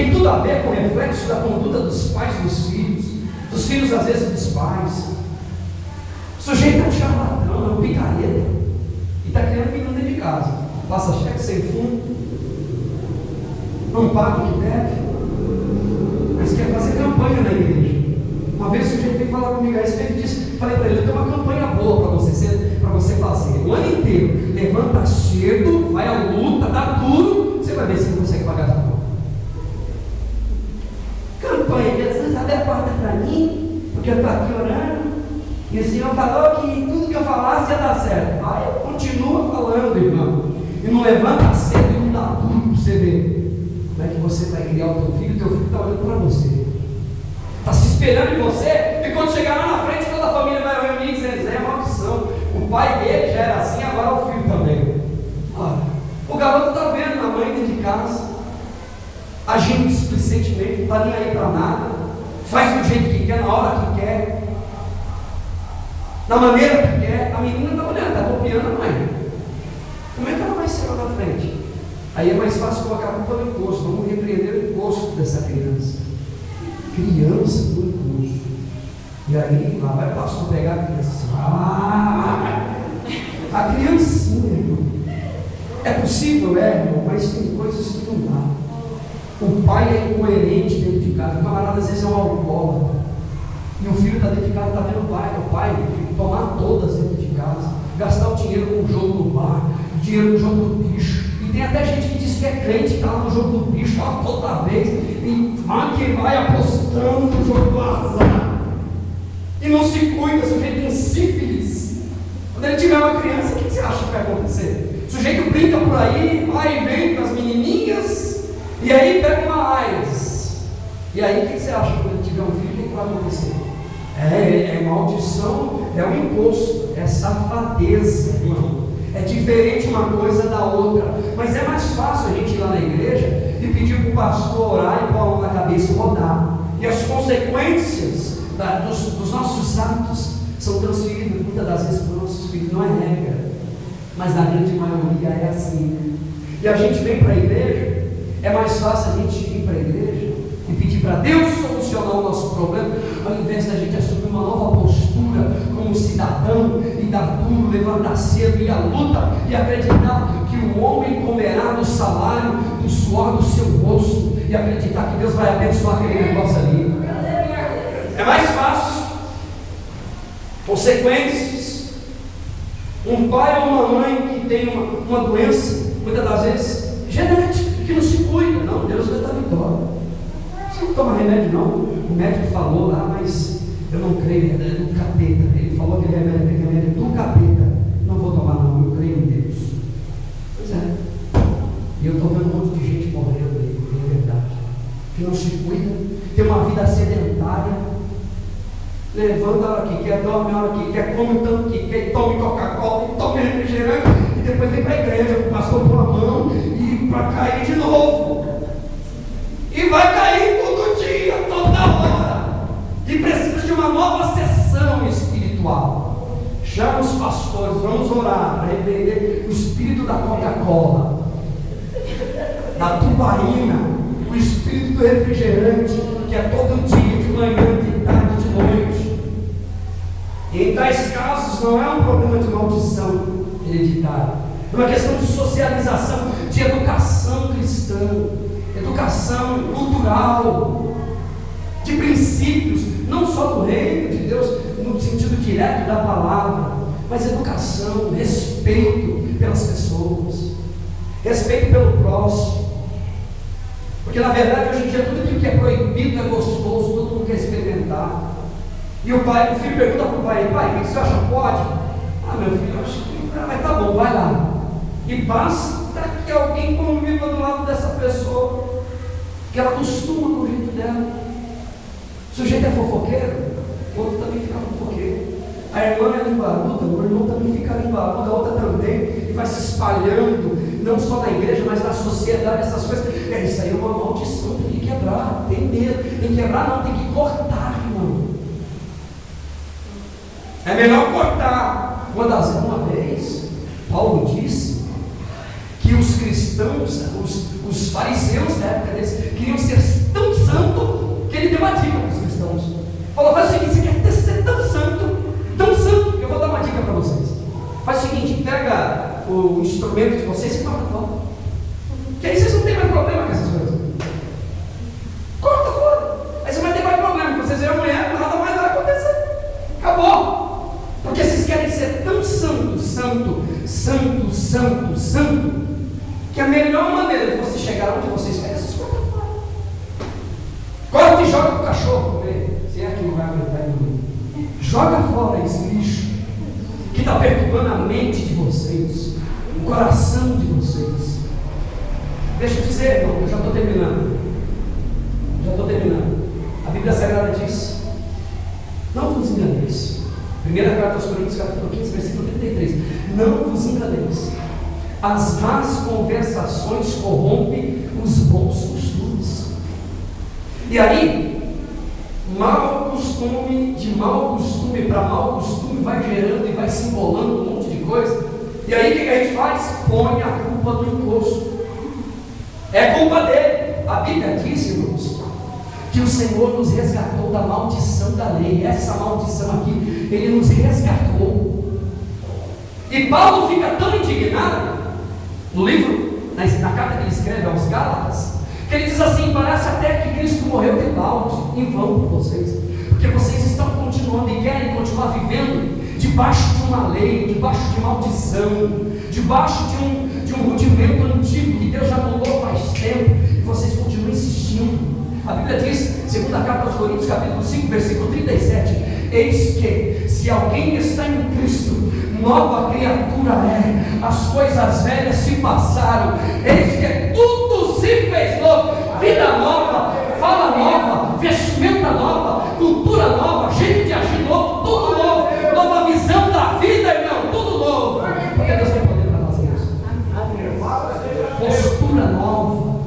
tem tudo a ver com o reflexo da conduta dos pais dos filhos às vezes dos pais. O sujeito é um charlatão, é um picareta, e está criando menino dentro de casa, passa cheque sem fundo, não paga o que deve, mas quer fazer campanha na igreja. Uma vez o sujeito veio falar comigo a respeito disso, falei para ele: eu tenho uma campanha boa para você fazer, o ano inteiro, levanta cedo, vai à luta, dá duro, você vai ver se você consegue pagar a conta. Campanha, Jesus abre a porta para mim, porque eu estou aqui orando, e o Senhor falou que tudo que eu falasse ia dar certo. Aí eu continuo falando, irmão, e não levanta cedo e não dá duro para você ver como é que você vai criar o teu filho está olhando para você, está se esperando em você, e quando chegar lá na frente, toda a família vai reunir e dizer: é maldição, o pai dele já era assim, agora o filho também. Olha, o garoto está vendo a mãe dentro de casa, agindo displicentemente, não está nem aí para nada, faz do jeito que quer, na hora que quer, da maneira que quer. A menina está olhando, está copiando a mãe. Como é que ela vai ser lá na frente? Aí é mais fácil colocar a culpa no encosto. Vamos repreender o encosto dessa criança. Criança do encosto. E aí, lá vai o pastor pegar a criança assim. A criancinha, irmão. É possível, irmão, mas tem coisas que não dá. O pai é incoerente dentro de casa. O camarada às vezes é um alcoólatra. E o filho está dentro de casa, está vendo o pai tomar todas dentro de casa, gastar o dinheiro com o jogo do bar, dinheiro no jogo do bicho. E tem até gente que diz que é crente, que está lá no jogo do bicho, ó, toda vez, e vai apostando no jogo do azar. E não se cuida, o sujeito tem sífilis. Quando ele tiver uma criança, o que você acha que vai acontecer? O sujeito brinca por aí, vai e vem com as menininhas, e aí pega uma AIDS. E aí o que você acha quando ele tiver um filho? O que vai acontecer? É maldição, é um encosto, é safadeza, irmão. É diferente uma coisa da outra. Mas é mais fácil a gente ir lá na igreja e pedir para o pastor orar e pôr a mão na cabeça e rodar. E as consequências dos nossos atos são transferidas muitas das vezes para os nossos filhos. Não é regra, mas na grande maioria é assim. E a gente vem para a igreja, é mais fácil a gente ir para a igreja e pedir para Deus solucionar o nosso problema, ao invés da gente assumir uma nova postura como cidadão e dar duro, levantar cedo, ir à luta e acreditar que o homem comerá do salário, do suor do seu rosto, e acreditar que Deus vai abençoar aquele negócio ali. É mais fácil. Consequências. Um pai ou uma mãe que tem uma doença, muitas das vezes genética, que não se cuida. Não, Deus vai dar vitória. Você não toma remédio não. O médico falou lá, mas eu não creio, é do capeta. Ele falou que remédio é do capeta. Não vou tomar não, eu creio em Deus. Pois é. E eu estou vendo um monte de gente morrendo aí, é verdade. Que não se cuida, tem uma vida sedentária. Levanta a hora que quer, dorme a hora que quer, come tanto que quer, tome Coca-Cola, tome refrigerante, e depois vem para a igreja, o pastor pôr a mão e para cair de novo. E vai cair todo dia, toda hora. E precisa de uma nova sessão espiritual. Chama os pastores, vamos orar para repreender o espírito da Coca-Cola, da tubaína, o espírito do refrigerante, que é todo dia, de manhã, de tarde, de noite. E em tais casos não é um problema de maldição hereditária, é uma questão de socialização, de educação cristã, educação cultural, de princípios, não só do reino de Deus, no sentido direto da palavra, mas educação, respeito pelas pessoas, respeito pelo próximo. Porque na verdade hoje em dia tudo aquilo que é proibido é gostoso, todo mundo quer experimentar. E o filho pergunta para o pai: pai, o que você acha? Pode? Ah, meu filho, eu acho que mas tá bom, vai lá. E basta que alguém conviva do lado dessa pessoa, que ela costuma com o jeito dela. O sujeito é fofoqueiro, o outro também fica fofoqueiro. A irmã é limbaruda, o irmão também fica limbaruda, a outra também, e vai se espalhando, não só na igreja, mas na sociedade, essas coisas. Isso aí é uma maldição, tem que quebrar, tem medo, tem que quebrar, não, tem que cortar, irmão. É melhor cortar. Uma vez, Paulo disse que os cristãos, os fariseus da época deles, queriam ser mãos. Falou: faz o seguinte, você quer ser tão santo, eu vou dar uma dica para vocês. Faz o seguinte, pega o instrumento de vocês e corta fora. Que aí vocês não têm mais problema com essas coisas. Corta fora. Aí você vai ter mais problema, porque vocês verão amanhã, nada mais vai acontecer. Acabou. Porque vocês querem ser tão santo, que a melhor maneira de você chegar onde vocês querem é vocês cortam fora. Corta e joga para o cachorro comer. Se é que não vai aguentar em mim. Joga fora esse lixo que está perturbando a mente de vocês, o coração de vocês. Deixa eu dizer, irmão, eu já estou terminando. A Bíblia Sagrada diz: não vos enganeis. Primeira carta aos Coríntios, capítulo 15, versículo 33. Não vos enganeis. As más conversações corrompem os bons costumes. E aí, de mau costume para mau costume, vai gerando e vai se embolando um monte de coisa. E aí o que a gente faz? Põe a culpa do encosto. É culpa dele. A Bíblia diz, irmãos, que o Senhor nos resgatou da maldição da lei. Essa maldição aqui, Ele nos resgatou. E Paulo fica tão indignado no livro, na carta que ele escreve aos Gálatas, que ele diz assim: parece até que Cristo morreu de balde, em vão por vocês, porque vocês estão continuando e querem continuar vivendo debaixo de uma lei, debaixo de maldição, debaixo de um rudimento antigo que Deus já mudou faz tempo, e vocês continuam insistindo. A Bíblia diz, segunda carta aos Coríntios, capítulo 5, versículo 37, eis que, se alguém está em Cristo, nova criatura é, as coisas velhas se passaram, eis que tudo se fez novo, vida nova, fala nova, vestimenta nova, cultura nova, jeito de agir novo, tudo novo, nova visão da vida, irmão, tudo novo, porque Deus tem poder para fazer isso. Postura nova.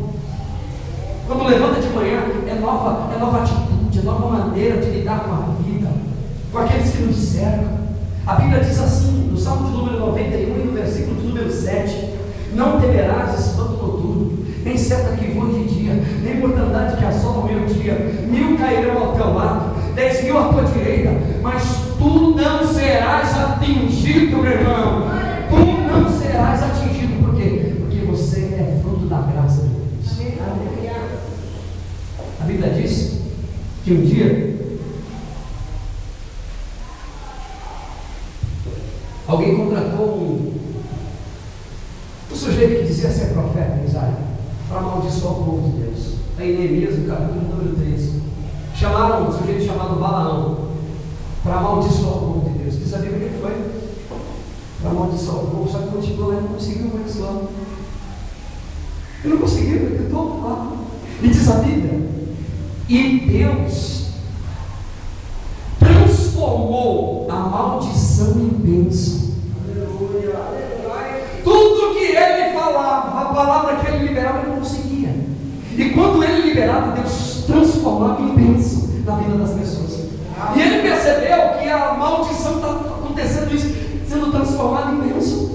Quando levanta de manhã, é nova atitude, é nova maneira de lidar com a vida, com aqueles que nos cercam. A Bíblia diz assim, no Salmo de número 91 e no versículo de número 7: não temerás espanto noturno, nem seta que voe de dia, nem mortandade que assola ao meio-dia. 1000 cairão ao teu lado, 10.000 à tua direita, mas tu não serás atingido, meu irmão. Tu não serás atingido. Por quê? Porque você é fruto da graça de Deus. A Bíblia diz que um dia alguém contratou um sujeito que dizia ser profeta em Israel para amaldiçoar o povo de Deus. Em Neemias, no capítulo número 13, chamaram um sujeito chamado Balaão para amaldiçoar o povo de Deus. Você sabia o que ele foi? Para amaldiçoar o povo, só que quando chegou lá ele não conseguiu amaldiçoar. Ele não conseguiu, ele tentou lá. E diz a Bíblia, e Deus transformou a maldição em bênção. Tudo que ele falava, a palavra que ele liberava, ele não conseguia. E quando ele liberava, Deus transformava em bênção na vida das pessoas. E ele percebeu que a maldição estava acontecendo isso, sendo transformada em bênção.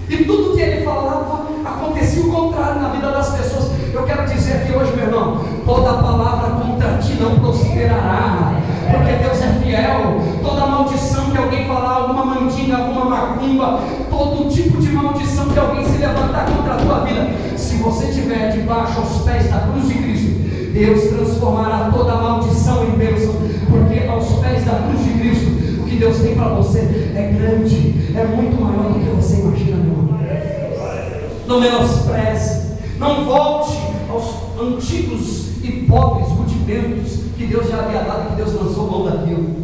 E tudo que ele falava acontecia o contrário na vida das pessoas. Eu quero dizer aqui hoje, meu irmão, toda palavra contra ti não prosperará, porque Deus é fiel. Toda maldição que alguém falar, alguma mandinga, alguma macumba, todo tipo de maldição que alguém se levantar contra a tua vida, se você estiver debaixo aos pés da cruz de Cristo, Deus transformará toda maldição em bênção, porque aos pés da cruz de Cristo, o que Deus tem para você é grande, é muito maior do que você imagina, meu irmão. Não menospreze, não volte aos antigos e pobres rudimentos que Deus já havia dado e que Deus lançou mão daquilo.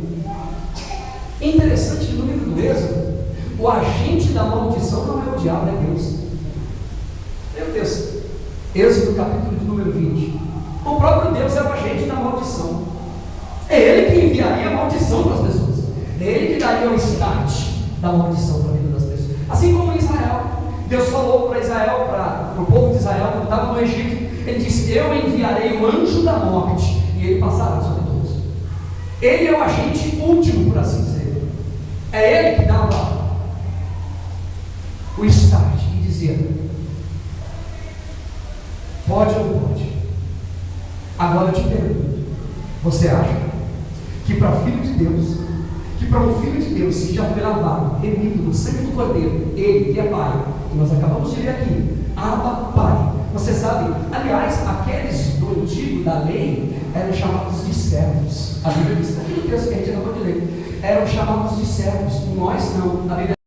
Interessante que no livro do Êxodo, o agente da maldição não é o diabo, é Deus. Meu Deus, Êxodo capítulo de número 20. O próprio Deus é o agente da maldição. É Ele que enviaria a maldição para as pessoas. É Ele que daria o start da maldição para a vida das pessoas. Assim como em Israel. Deus falou para Israel, para o povo de Israel, quando estava no Egito, Ele disse: eu enviarei o anjo da morte, e ele passará sobre todos. Ele é o agente último, por assim dizer. É Ele que dava o start e dizia: pode ou não pode? Agora eu te pergunto, você acha Deus, que para um filho de Deus que já foi lavado, remido no sangue do Cordeiro, ele que é Pai, que nós acabamos de ver aqui, Abba, Pai. Você sabe, aliás, aqueles do antigo da lei eram chamados de servos. A Bíblia diz, aqui no texto que a gente acabou de ler, eram chamados de servos. Nós não. A Bíblia